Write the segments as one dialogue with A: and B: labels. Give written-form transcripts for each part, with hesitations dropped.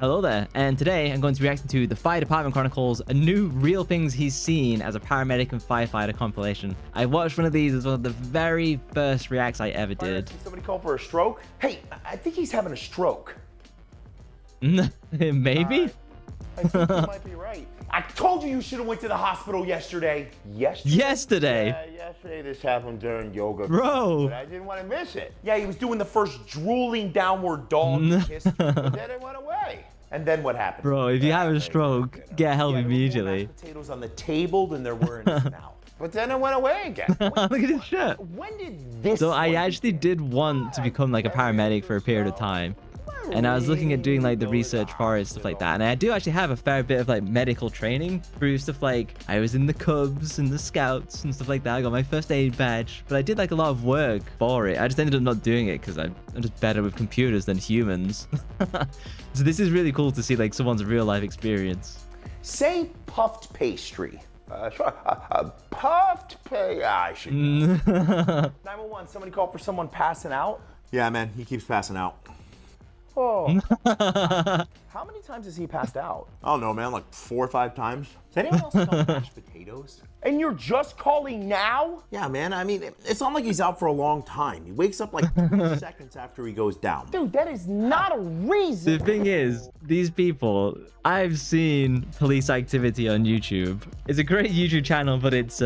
A: Hello there, and today I'm going to be reacting to the Fire Department Chronicles, a new real things he's seen as a paramedic and firefighter compilation. I watched one of these as one of the very first reacts I ever did.
B: Somebody called for a stroke? Hey, I think he's having a stroke.
A: Maybe?
B: I think you might be right. I told you should have went to the hospital yesterday.
A: Yesterday?
B: Yeah, yesterday this happened during yoga.
A: Bro.
B: But I didn't want to miss it. Yeah, he was doing the first drooling downward dog history, but then it went away. And then what happened?
A: Bro, if you have a stroke, get help immediately.
B: Mashed potatoes on the table and there were in his mouth. But then it went away again.
A: Look at his shirt.
B: When did this?
A: So I actually did want to become like a paramedic for a period of time. And I was looking at doing like the research for it, stuff like that. And I do actually have a fair bit of like medical training through stuff like I was in the Cubs and the Scouts and stuff like that. I got my first aid badge, but I did like a lot of work for it. I just ended up not doing it because I'm just better with computers than humans. So this is really cool to see like someone's real life experience.
B: Say puffed pastry. Puffed pastry. I should. 911, somebody called for someone passing out?
C: Yeah, man, he keeps passing out.
B: Oh. How many times has he passed out?
C: I don't know, man, like 4 or 5 times.
B: Does anyone else know mashed potatoes? And you're just calling now?
C: Yeah, man, I mean, it's not like he's out for a long time. He wakes up like 3 seconds after he goes down.
B: Dude, that is not a reason.
A: The thing is, these people, I've seen police activity on YouTube. It's a great YouTube channel, but it's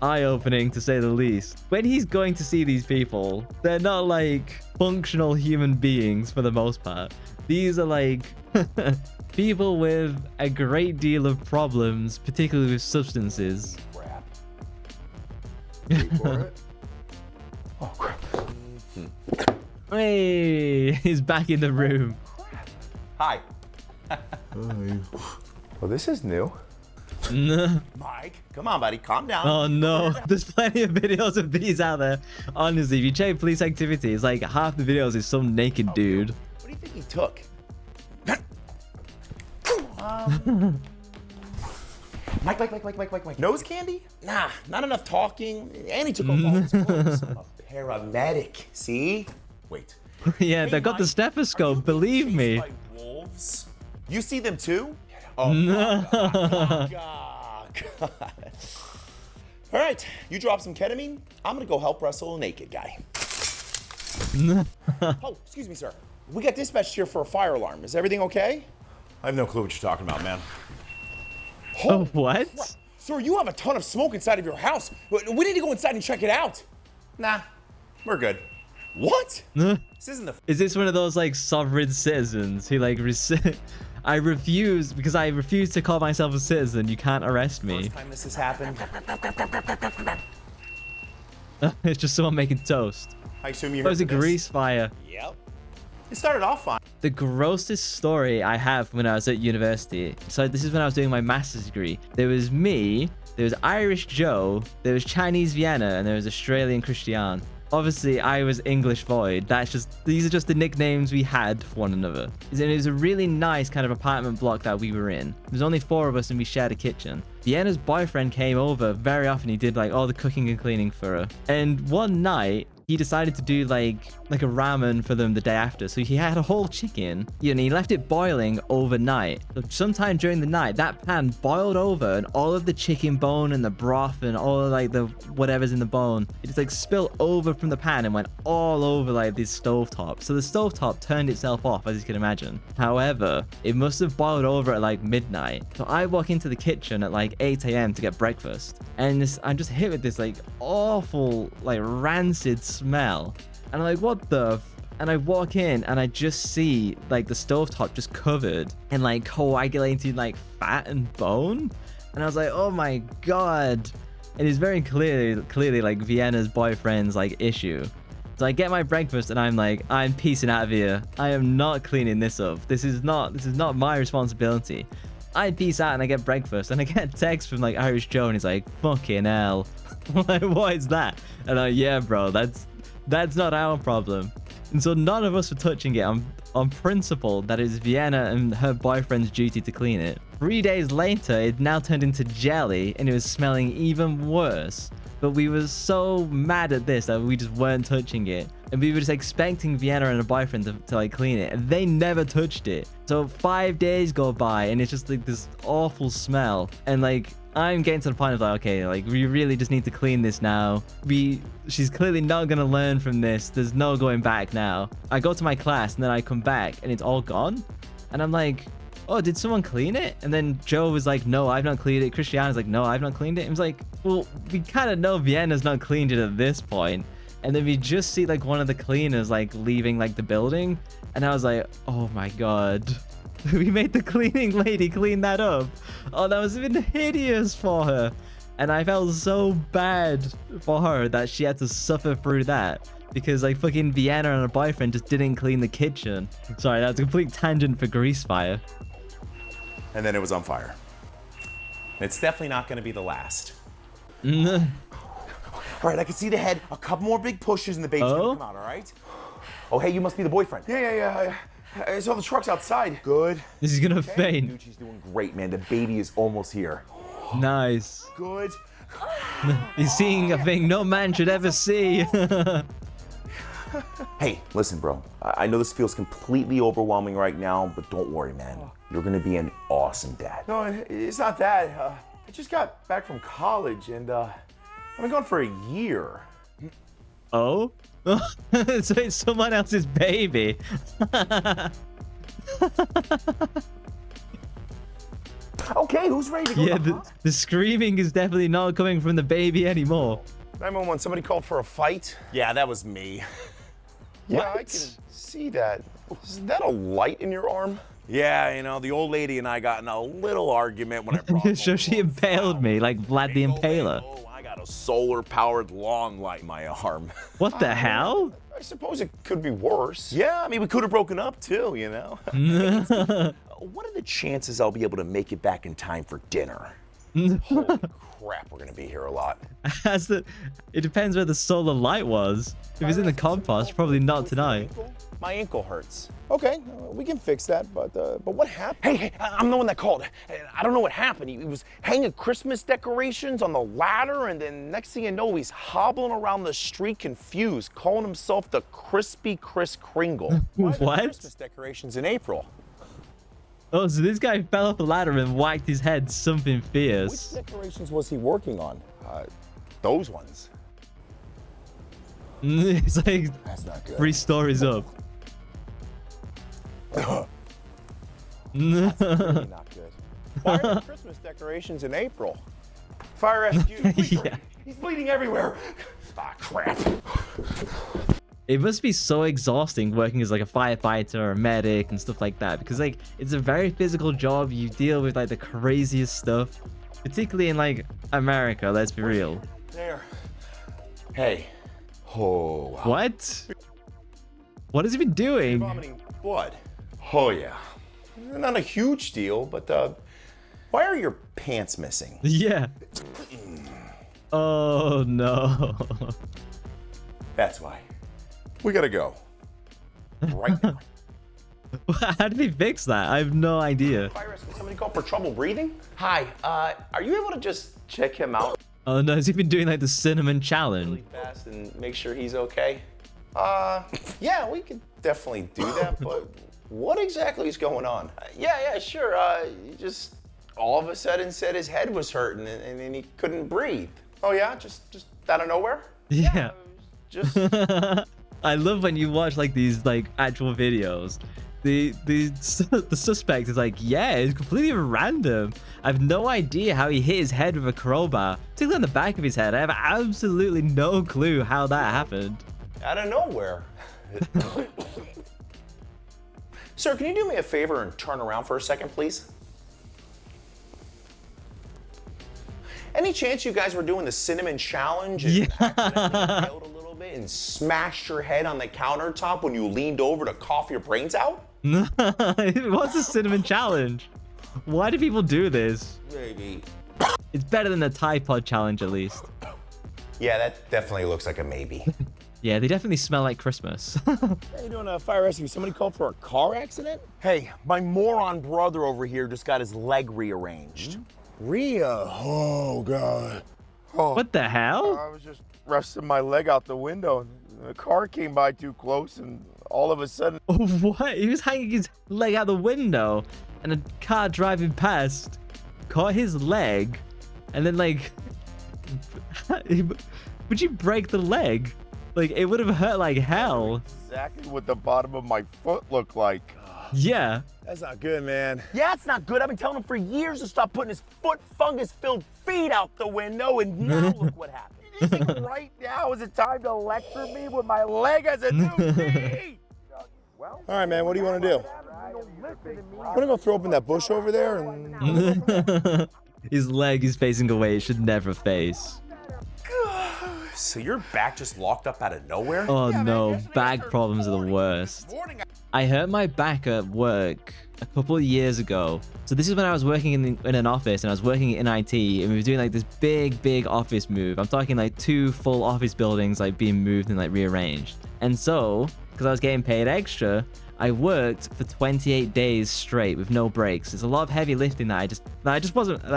A: eye-opening to say the least. When he's going to see these people, they're not like functional human beings for the most part. These are like people with a great deal of problems, particularly with substances.
B: Crap. Wait for it. Oh, crap.
A: Hey, he's back in the room.
B: Hi. Well, this is new. Mike, come on, buddy, calm down.
A: Oh no, there's plenty of videos of these out there. Honestly, if you check police activity, it's like half the videos is some naked dude.
B: What do you think he took? Mike. Nose candy? Nah, not enough talking. And he took off all his clothes. I'm a paramedic, see? Wait.
A: Yeah, they got the stethoscope, believe me.
B: By wolves? You see them too?
A: Oh,
B: no. God. All right, you drop some ketamine. I'm gonna go help wrestle a naked guy. Oh, excuse me, sir. We got dispatched here for a fire alarm. Is everything okay?
C: I have no clue what you're talking about, man.
A: Oh, what?
B: Crap. Sir, you have a ton of smoke inside of your house. We need to go inside and check it out.
C: Nah, we're good.
B: What?
C: This isn't the...
A: Is this one of those like sovereign citizens who like I refuse because I refuse to call myself a citizen. You can't arrest me.
B: First time this has happened.
A: It's just someone making toast.
B: I assume you
A: It
B: heard
A: was a
B: this.
A: grease fire.
B: Yep. It started off fine.
A: The grossest story I have when I was at university. So this is when I was doing my master's degree. There was me, there was Irish Joe, there was Chinese Vienna, and there was Australian Christian. Obviously, I was English Void. These are just the nicknames we had for one another. And it was a really nice kind of apartment block that we were in. There was only 4 of us and we shared a kitchen. Vienna's boyfriend came over very often. He did like all the cooking and cleaning for her. And one night, he decided to do like a ramen for them the day after. So he had a whole chicken, and he left it boiling overnight. So sometime during the night, that pan boiled over and all of the chicken bone and the broth and all of like the whatever's in the bone, it just like spilled over from the pan and went all over like this stovetop. So the stovetop turned itself off, as you can imagine. However, it must have boiled over at like midnight. So I walk into the kitchen at like 8 a.m. to get breakfast. And I'm just hit with this like awful, like rancid smell. And I'm like, what the and I walk in and I just see like the stovetop just covered in like coagulated like fat and bone. And I was like, oh my God. And it's very clearly like Vienna's boyfriend's like issue. So I get my breakfast and I'm like, I'm peacing out of here. I am not cleaning this up. This is not my responsibility. I peace out and I get breakfast and I get a text from like Irish Joe and he's like, fucking hell. I'm like, what is that? And I'm like, yeah, bro, that's not our problem. And so none of us were touching it on principle that it's Vienna and her boyfriend's duty to clean it. 3 days later, it now turned into jelly and it was smelling even worse. But we were so mad at this that we just weren't touching it. and we were just expecting Vienna and her boyfriend to like clean it, and they never touched it. So 5 days go by, and it's just like this awful smell, and like I'm getting to the point of like, okay, like we really just need to clean this now. She's clearly not gonna learn from this. There's no going back now. I go to my class, and then I come back, and it's all gone, and I'm like, oh, did someone clean it? And then Joe was like, no, I've not cleaned it. Christiana's like, no, I've not cleaned it. I was like, well, we kind of know Vienna's not cleaned it at this point. And then we just see like one of the cleaners like leaving like the building. And I was like, oh my God. We made the cleaning lady clean that up. Oh, that was even hideous for her. And I felt so bad for her that she had to suffer through that. Because like fucking Vienna and her boyfriend just didn't clean the kitchen. Sorry, that's a complete tangent for Grease Fire.
B: And then it was on fire. It's definitely not going to be the last.
A: Mm.
B: All right, I can see the head. A couple more big pushes and the baby's going to come out, all right? Oh, hey, you must be the boyfriend. Yeah. I saw the trucks outside. Good.
A: This is gonna faint.
B: Dude, she's doing great, man. The baby is almost here.
A: Nice.
B: Good.
A: He's seeing a thing no man should ever see.
B: Hey, listen, bro. I know this feels completely overwhelming right now, but don't worry, man. You're gonna be an awesome dad.
D: No, it's not that. I just got back from college and I've been gone for a year.
A: Oh? So it's someone else's baby.
B: Okay, who's ready to go?
A: Yeah, the screaming is definitely not coming from the baby anymore.
D: 911, somebody called for a fight.
B: Yeah, that was me.
D: Yeah, I can see that. Is that a light in your arm?
B: Yeah, you know, the old lady and I got in a little argument when I brought home
A: So she impaled me like Vlad the Impaler.
B: Oh, I got a solar-powered lawn light in my arm.
A: What the hell?
D: I suppose it could be worse.
B: Yeah, I mean, we could have broken up too, you know? What are the chances I'll be able to make it back in time for dinner?
D: Holy crap, we're gonna be here a lot.
A: It depends where the solar light was. If it's in the compost, probably not tonight.
B: My ankle hurts.
D: Okay, we can fix that, but what happened?
B: Hey, I'm the one that called. I don't know what happened. He was hanging Christmas decorations on the ladder, and then next thing you know, he's hobbling around the street confused, calling himself the Crispy Kris Kringle.
D: Why the
A: What?
D: Christmas decorations in April.
A: Oh, so this guy fell off the ladder and whacked his head something
D: Which
A: fierce.
D: decorations was he working on? Those ones.
A: It's like
D: That's not good.
A: 3 stories up.
D: Really not good. Why are the Christmas decorations in April? Fire rescue.
A: Yeah.
D: He's bleeding everywhere. Ah, crap.
A: It must be so exhausting working as like a firefighter or a medic and stuff like that, because like it's a very physical job. You deal with like the craziest stuff, particularly in like America, let's be real.
D: There.
B: Hey. Oh, wow.
A: What? What has he been doing?
D: Vomiting blood.
B: Oh, yeah.
D: Not a huge deal, but
B: Why are your pants missing?
A: Yeah. Oh no.
B: That's why. We gotta go. Right now.
A: How did he fix that? I have no idea.
D: Fire rescue. Somebody called for trouble breathing? Hi. Are you able to just check him out
A: Oh no, has he been doing like the cinnamon challenge?
D: really fast and make sure he's okay? Yeah, we could definitely do that, but what exactly is going on? Yeah, sure. He just all of a sudden said his head was hurting and he couldn't breathe. Oh yeah, just out of nowhere?
A: Yeah.
D: Just
A: I love when you watch like these like actual videos. The suspect is like, yeah, it's completely random. I have no idea how he hit his head with a crowbar, particularly on the back of his head. I have absolutely no clue how that happened.
D: out of nowhere. Sir, can you do me a favor and turn around for a second, please? Any chance you guys were doing the cinnamon challenge and accidentally failed a little bit and smashed your head on the countertop when you leaned over to cough your brains out?
A: What's the cinnamon challenge? Why do people do this?
D: Maybe.
A: It's better than the Tide Pod challenge, at least.
D: Yeah, that definitely looks like a maybe.
A: Yeah, they definitely smell like Christmas.
D: How you doing, fire rescue? Somebody called for a car accident?
B: Hey, my moron brother over here just got his leg rearranged.
D: Rhea. Oh, God. Oh,
A: What the hell?
D: I was just resting my leg out the window.
B: The car came by too close, and all of a sudden...
A: Oh, what? He was hanging his leg out the window, and a car driving past caught his leg, and then, like... Would you break the leg? Like, it would have hurt like hell.
B: Exactly what the bottom of my foot looked like.
A: Yeah.
B: That's not good, man. Yeah, it's not good. I've been telling him for years to stop putting his foot fungus-filled feet out the window, and now look what happened. You think right now is the time to lecture me when my leg has a new knee? All right, man, what do you want to do? Want to go throw open that bush over there? And...
A: His leg is facing away. It should never face.
C: So your back just locked up out of nowhere?
A: Oh no, back problems are the worst. I hurt my back at work a couple of years ago. So this is when I was working in an office, and I was working in IT, and we were doing like this big office move. I'm talking like 2 full office buildings like being moved and like rearranged. And so, because I was getting paid extra, I worked for 28 days straight with no breaks. It's a lot of heavy lifting that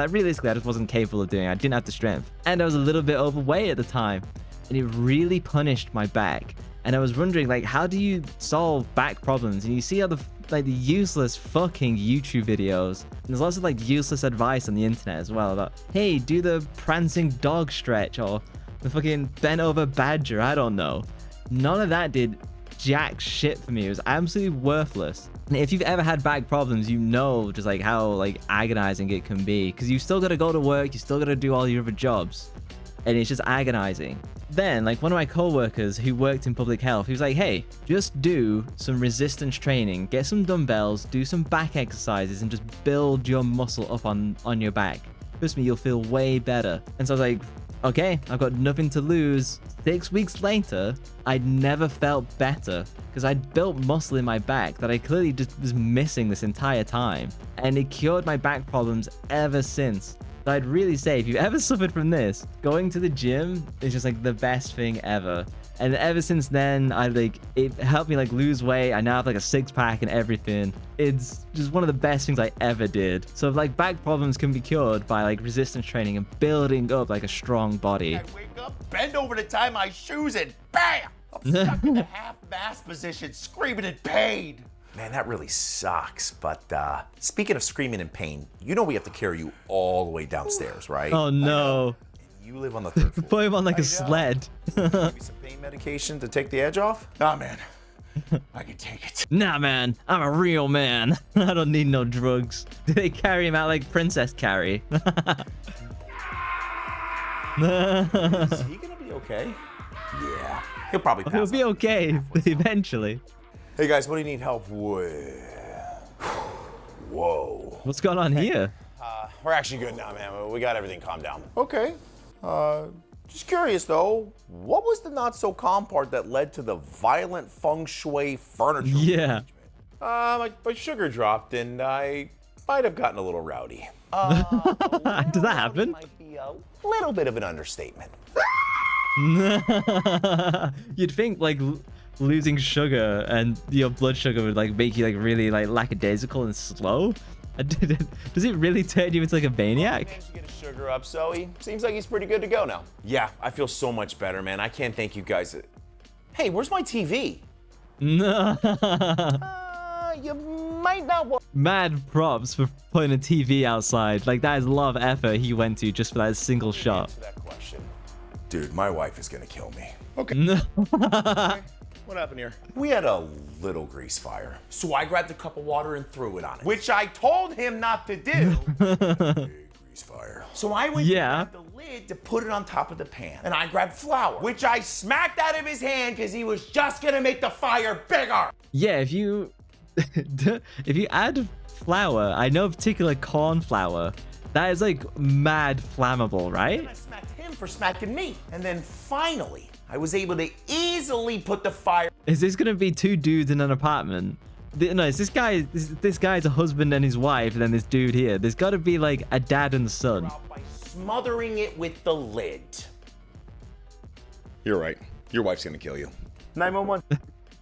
A: realistically I just wasn't capable of doing. I didn't have the strength. And I was a little bit overweight at the time. And it really punished my back. And I was wondering, like, how do you solve back problems? And you see all the useless fucking YouTube videos. And there's lots of like useless advice on the internet as well about, hey, do the prancing dog stretch or the fucking bent over badger. I don't know. None of that did jack shit for me. It was absolutely worthless. And if you've ever had back problems, you know just like how like agonizing it can be, because you still got to go to work, you still got to do all your other jobs, and it's just agonizing. Then like one of my co-workers who worked in public health, he was like, hey, just do some resistance training, get some dumbbells, do some back exercises, and just build your muscle up on your back. Trust me, you'll feel way better. And so I was like, okay, I've got nothing to lose. 6 weeks later, I'd never felt better because I'd built muscle in my back that I clearly just was missing this entire time. And it cured my back problems ever since. So I'd really say if you've ever suffered from this, going to the gym is just like the best thing ever. And ever since then, it helped me like lose weight. I now have like a 6-pack and everything. It's just one of the best things I ever did. So if like back problems can be cured by like resistance training and building up like a strong body.
B: I wake up, bend over to tie my shoes, and bam! I'm stuck in the half-mast position, screaming in pain.
C: Man, that really sucks. But speaking of screaming in pain, you know we have to carry you all the way downstairs, right?
A: Oh no.
C: You live on the 3rd floor.
A: Put him on like a sled.
C: Give me some pain medication to take the edge off?
B: Nah, man. I can take it.
A: Nah, man. I'm a real man. I don't need no drugs. Do they carry him out like Princess Carrie?
C: Is he gonna be okay? Yeah. He'll probably pass
A: He'll be
C: out.
A: okay eventually.
C: Hey guys, what do you need help with? Whoa.
A: What's going on here?
B: We're actually good now, man. We got everything calmed down. Okay. Just curious, though.
C: What was the not so calm part that led to the violent feng shui furniture?
A: Yeah.
C: My sugar dropped and I might have gotten a little rowdy.
A: Does that happen?
C: Might be a little bit of an understatement.
A: You'd think like losing sugar and your blood sugar would like make you like really like lackadaisical and slow. Does it really turn you into like a maniac?
B: Managed to get his sugar up, so he seems like he's pretty good to go now.
C: Yeah, I feel so much better, man. I can't thank you guys. Hey, where's my TV?
A: No.
B: You might not want.
A: Mad props for putting a TV outside. Like that is a lot of effort he went to just for that single shot.
B: Answer that question.
C: Dude, my wife is gonna kill me.
B: Okay.
A: No.
B: What happened here?
C: We had a little grease fire. So I grabbed a cup of water and threw it on it.
B: Which I told him not to do.
C: Big grease fire. So I went
A: Yeah.
C: to grab the lid to put it on top of the pan. And I grabbed flour.
B: Which I smacked out of his hand because he was just gonna make the fire bigger.
A: Yeah, if you add flour, I know particular corn flour, that is like mad flammable, right?
B: And I smacked him for smacking me. And then finally, I was able to easily put the fire.
A: Is this gonna be 2 dudes in an apartment? No, is this guy's a husband and his wife, and then this dude here. There's gotta be like a dad and son.
B: Out by smothering it with the lid.
E: You're right. Your wife's gonna kill you.
B: 911.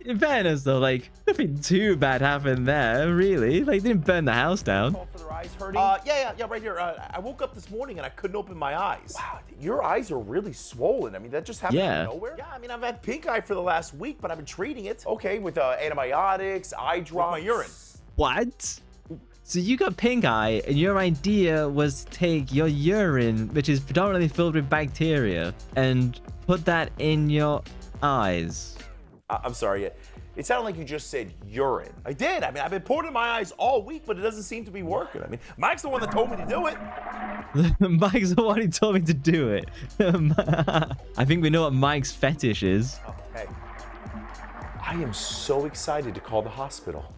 A: In fairness though, like nothing too bad happened there, really. Like didn't burn the house down.
B: Call for the your eyes hurting?
C: Yeah, right here. I woke up this morning and I couldn't open my eyes.
B: Wow, your eyes are really swollen. I mean, that just happened out of nowhere?
C: Yeah, I mean, I've had pink eye for the last week, but I've been treating it.
B: Okay, with antibiotics, eye drops.
C: My urine.
A: What? So you got pink eye, and your idea was to take your urine, which is predominantly filled with bacteria, and put that in your eyes.
B: I'm sorry. It sounded like you just said urine.
C: I did. I mean, I've been pouring it in my eyes all week, but it doesn't seem to be working. I mean, Mike's the one that told me to do it.
A: Mike's the one who told me to do it. I think we know what Mike's fetish is.
B: Oh, hey. I am so excited to call the hospital.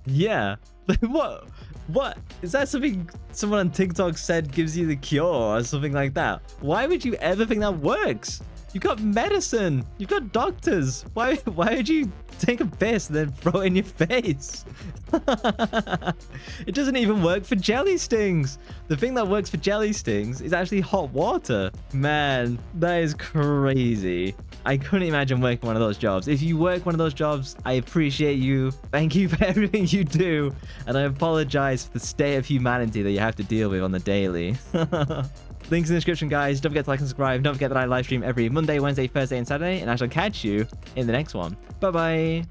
A: Yeah. What? What? Is that something someone on TikTok said gives you the cure or something like that? Why would you ever think that works? You got medicine. You got doctors. Why would you take a piss and then throw it in your face? It doesn't even work for jelly stings. The thing that works for jelly stings is actually hot water. Man, that is crazy. I couldn't imagine working one of those jobs. If you work one of those jobs, I appreciate you. Thank you for everything you do. And I apologize for the state of humanity that you have to deal with on the daily. Links in the description, guys. Don't forget to like and subscribe. Don't forget that I live stream every Monday, Wednesday, Thursday, and Saturday. And I shall catch you in the next one. Bye-bye.